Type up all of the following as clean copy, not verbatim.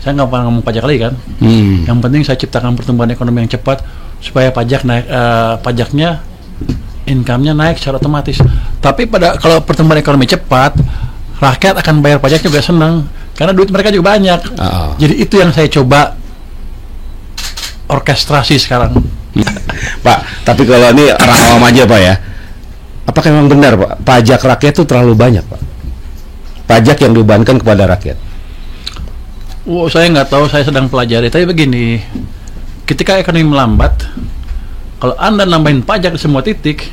Saya nggak pernah ngomong pajak lagi kan. Yang penting saya ciptakan pertumbuhan ekonomi yang cepat supaya pajak naik, pajaknya, income-nya naik secara otomatis. Tapi kalau pertumbuhan ekonomi cepat, rakyat akan bayar pajak juga senang karena duit mereka juga banyak. Jadi itu yang saya coba orkestrasi sekarang. Pak, tapi kalau ini orang awam aja Pak ya, apakah memang benar Pak, pajak rakyat itu terlalu banyak Pak? Pajak yang dibebankan kepada rakyat. Saya nggak tahu, saya sedang pelajari. Tapi begini, ketika ekonomi melambat, kalau Anda nambahin pajak di semua titik,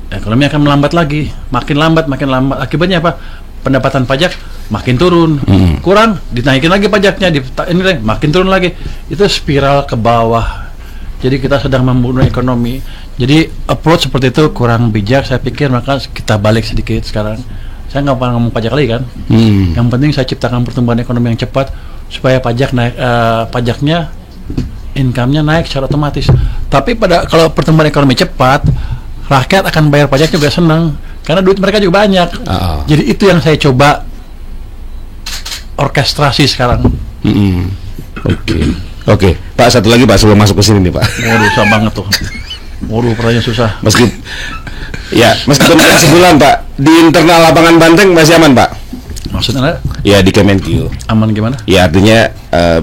ekonomi akan melambat lagi, makin lambat. Akibatnya apa? Pendapatan pajak makin turun, kurang, dinaikin lagi pajaknya, ini makin turun lagi. Itu spiral ke bawah. Jadi kita sedang membunuh ekonomi. Jadi approach seperti itu kurang bijak, saya pikir. Maka kita balik sedikit sekarang. Saya nggak pernah ngomong pajak lagi kan. Yang penting saya ciptakan pertumbuhan ekonomi yang cepat supaya pajak naik, pajaknya, income-nya naik secara otomatis. Tapi kalau pertumbuhan ekonomi cepat, rakyat akan bayar pajak juga senang karena duit mereka juga banyak. Jadi itu yang saya coba orkestrasi sekarang. Oke. Pak, satu lagi Pak sebelum masuk ke sini nih Pak. Susah banget tuh. Pertanyaan susah. Meskipun sebulan Pak, di internal lapangan Banteng masih aman Pak? Maksudnya? Ya di Kemenkyu. Aman gimana? Ya artinya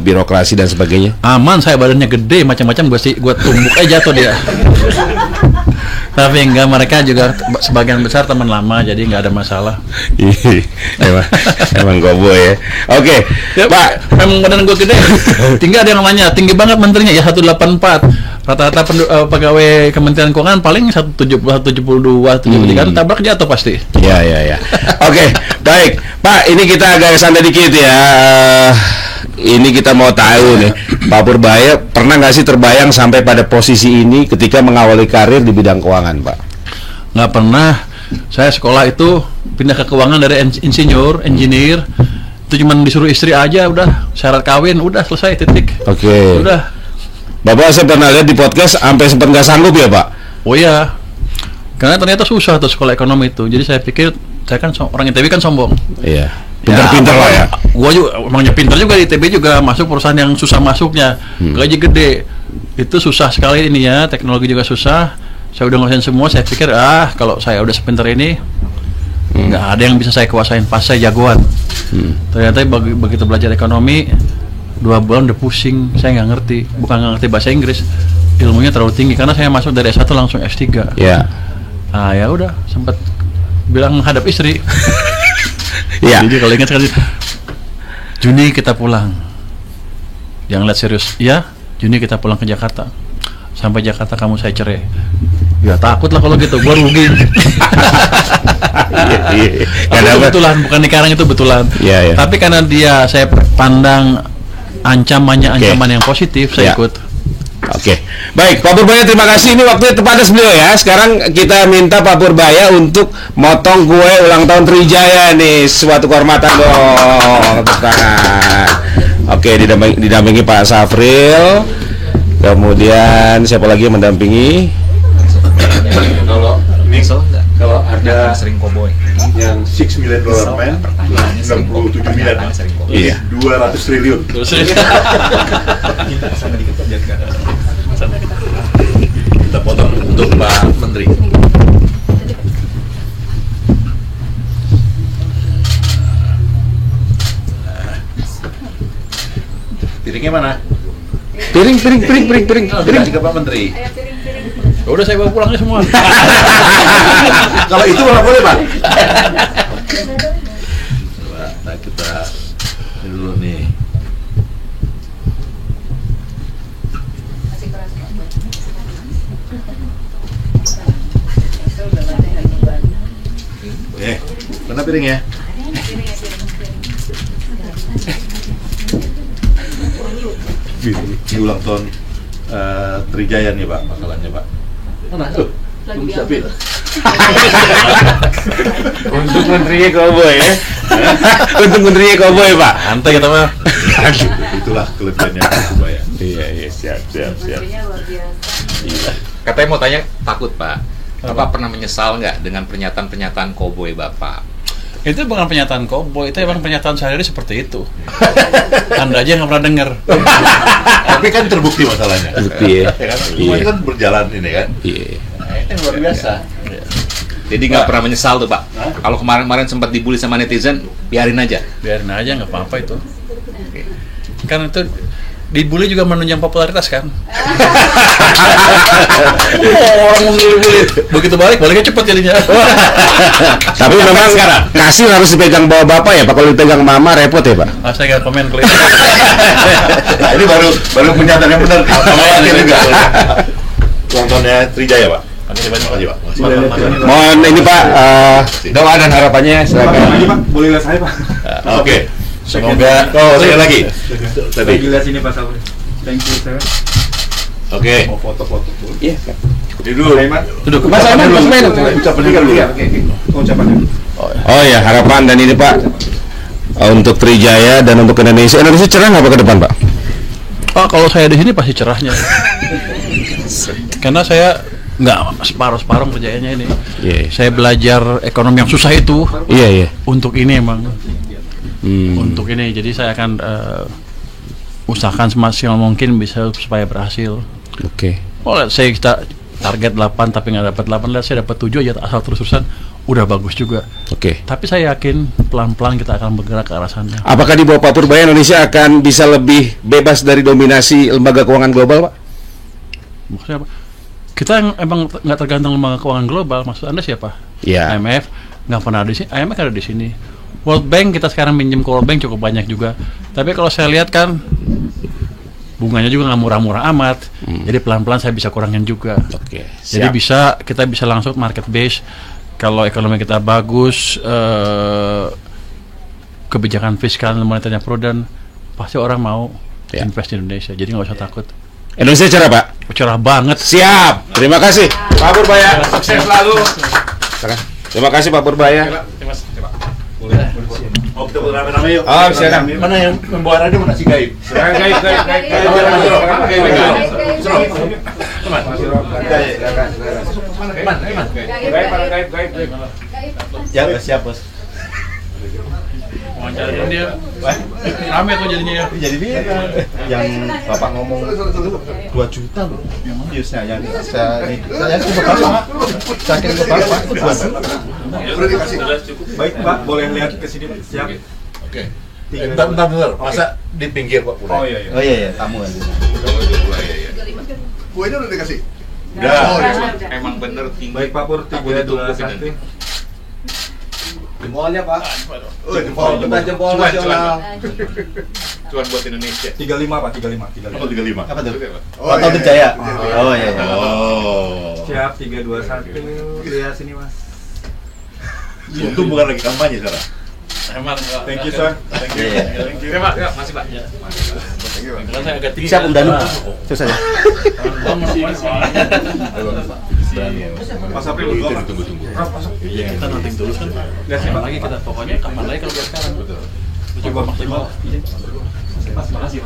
birokrasi dan sebagainya. Aman, saya badannya gede macam-macam, gue tumbuk aja jatuh dia. Tapi enggak, mereka juga sebagian besar teman lama, jadi nggak ada masalah. emang goboy ya. Oke, Pak. Memang badan gue gede. Tinggal ada yang nanya, tinggi banget menterinya ya 184. Rata-rata pegawai Kementerian Keuangan paling 170, 172, 173, tabrak jatuh pasti. Iya. Oke, baik. Pak, ini kita agak santai dikit ya. Ini kita mau tahu nih, Pak Purbaya pernah nggak sih terbayang sampai pada posisi ini ketika mengawali karir di bidang keuangan, Pak? Nggak pernah. Saya sekolah itu pindah ke keuangan dari engineer. Itu cuma disuruh istri aja, udah syarat kawin, udah selesai, titik. Oke. Udah. Bapak saya pernah lihat di podcast sampai sempat nggak sanggup ya, Pak? Oh iya. Karena ternyata susah tuh sekolah ekonomi itu. Jadi saya pikir, saya kan orang ITB kan sombong. Iya. Pinter-pinter lah ya. Gua juga emangnya pinter juga di ITB juga, masuk perusahaan yang susah masuknya, gaji gede. Itu susah sekali ini ya, teknologi juga susah. Saya udah ngerasain semua, saya pikir kalau saya udah sepinter ini nggak ada yang bisa saya kuasain, pas saya jagoan. Ternyata begitu belajar ekonomi 2 bulan udah pusing, saya nggak ngerti, bukan nggak ngerti bahasa Inggris, ilmunya terlalu tinggi karena saya masuk dari S1 langsung S3. Iya. Ya udah sempat bilang hadap istri. Iya. Jadi kalau ingat sekali, Juni kita pulang. Jangan lihat serius. Ya, Juni kita pulang ke Jakarta. Sampai Jakarta kamu saya cerai. Ya takut lah kalau gitu, gua rugi. Iya. Itu betulan, bukan dikarang, itu betulan. Iya. Tapi karena saya pandang ancaman yang positif, saya ikut. Oke. Baik, Pak Purbaya terima kasih. Ini waktunya tepat beliau ya. Sekarang kita minta Pak Purbaya untuk motong kue ulang tahun Trijaya nih. Suatu kehormatan dong. Tepuk tangan. Oke, didampingi Pak Safril. Kemudian siapa lagi yang mendampingi? Kalau ada sering koboi yang $6 million man, 67 miliar, iya, 200 triliun. Kita potong untuk Pak Menteri. Piringnya mana? Piring. Ke Pak Menteri. Udah saya bawa pulangnya semua. Kalau itu nggak boleh, Pak. Nah, kita dulu nih. Mana piringnya? Ini ulang tahun Trijaya nih, Pak, masalahnya, Pak. Mana? Belum siapin. Untuk menterinya koboi ya. Untuk menterinya koboi, Pak. Santai kita mah. Itulah kelebihannya Pak ya. Iya, siap. Iya. Katanya mau tanya, takut Pak. Bapak pernah menyesal nggak dengan pernyataan-pernyataan koboi Bapak? Itu bukan pernyataan koboi, itu emang pernyataan sehari-hari seperti itu. Anda aja nggak pernah dengar. Tapi kan terbukti masalahnya. Bukti ya. Ya kan? Semuanya kan berjalan ini kan. Iya. Nah, ini luar biasa. Jadi nggak pernah menyesal tuh Pak. Kalau kemarin-kemarin sempat dibully sama netizen, biarin aja. Biarin aja, nggak apa-apa itu. Kan itu dibully juga menunjang popularitas kan. Orang membully, begitu baliknya cepet jadinya. Tapi memang kasih harus dipegang bawa bapak ya Pak. Kalau dipegang mama repot ya Pak. Saya nggak komen kali. Nah, ini baru pernyataan yang benar. Ini juga. Ulang tahunnya Trijaya, Pak. Makasih banyak Pak. Mohon ini Pak doa dan harapannya silakan. Pak, boleh lihat saya Pak. Oke. Semoga. Oh, saya lagi. Tadi. Lihat sini Pak Sabri. Thank you sir. Oke. Mau foto-foto dulu. Iya. Duduk. Duduk. Mas Aiman, Mas Aiman. Ucapannya dulu ya. Ucapannya. Oh ya, harapan dan ini Pak untuk Trijaya dan untuk Indonesia. Indonesia cerah nggak Pak ke depan Pak? Oh, kalau saya di sini pasti cerahnya. Karena saya nggak separuh-separuh kerjanya ini. Iya. Saya belajar ekonomi yang susah itu Iya. untuk ini emang. Untuk ini, jadi saya akan usahakan semaksimal mungkin bisa supaya berhasil. Oke. Oh, saya kita target 8 tapi nggak dapat 8, saya dapat 7 aja asal terus-terusan udah bagus juga. Oke. Tapi saya yakin pelan-pelan kita akan bergerak ke arah sana. Apakah di bawah Pak Purbaya Indonesia akan bisa lebih bebas dari dominasi lembaga keuangan global Pak? Maksudnya apa? Kita emang nggak tergantung lembaga keuangan global. Maksud Anda siapa? Iya. IMF nggak pernah ada di sini. IMF ada di sini. World Bank kita sekarang minjem ke World Bank cukup banyak juga. Tapi kalau saya lihat kan bunganya juga nggak murah-murah amat. Jadi pelan-pelan saya bisa kurangin juga. Oke. Jadi kita bisa langsung market base. Kalau ekonomi kita bagus, kebijakan fiskal dan moneternya prudent, pasti orang mau invest di Indonesia. Jadi nggak usah takut. Indonesia cerah Pak? Cerah banget. Siap. Terima kasih Pak Purbaya. Sukses selalu. Terima kasih Pak Purbaya. Oh, kita rame-rame yuk. Oh, silakan. Mana yang membawa radio mana si Gaib? Gaib. Ya, siap, Bos. Wawancarain dia. Rame tuh jadinya ya. Jadi dia yang Bapak ngomong 2 juta loh. Yang biusnya yang saya ke Bapak. Saya kirim ke Bapak itu 2 juta. Udah dikasih. Baik Pak, boleh lihat ke sini siap. Oke. Bentar. Masa di pinggir Pak? Oh iya, tamu aja. Kuenya udah dikasih? Udah. Emang bener tinggi. Baik Pak Pur, 321. Jempolnya Pak. Oh, jempol nasional. Cuan buat Indonesia. 35 Pak, 35. Oh, 35. Apa tuh? Oh, Tahun Jaya. Oh, iya. Oh. Siap 321. Lihat sini Mas. Untung bukan lagi kampanye sekarang. Emang. Thank you sir. Thank you. Oke Pak, masih Pak. Karena saya agak tinggi. Siap Om Danu. Susah ya. Mas April dulu. Tunggu. Kita noting tulus kan. Kapan lagi kita pokoknya kapan lagi kalau sekarang. Coba maksimal. Mas, makasih.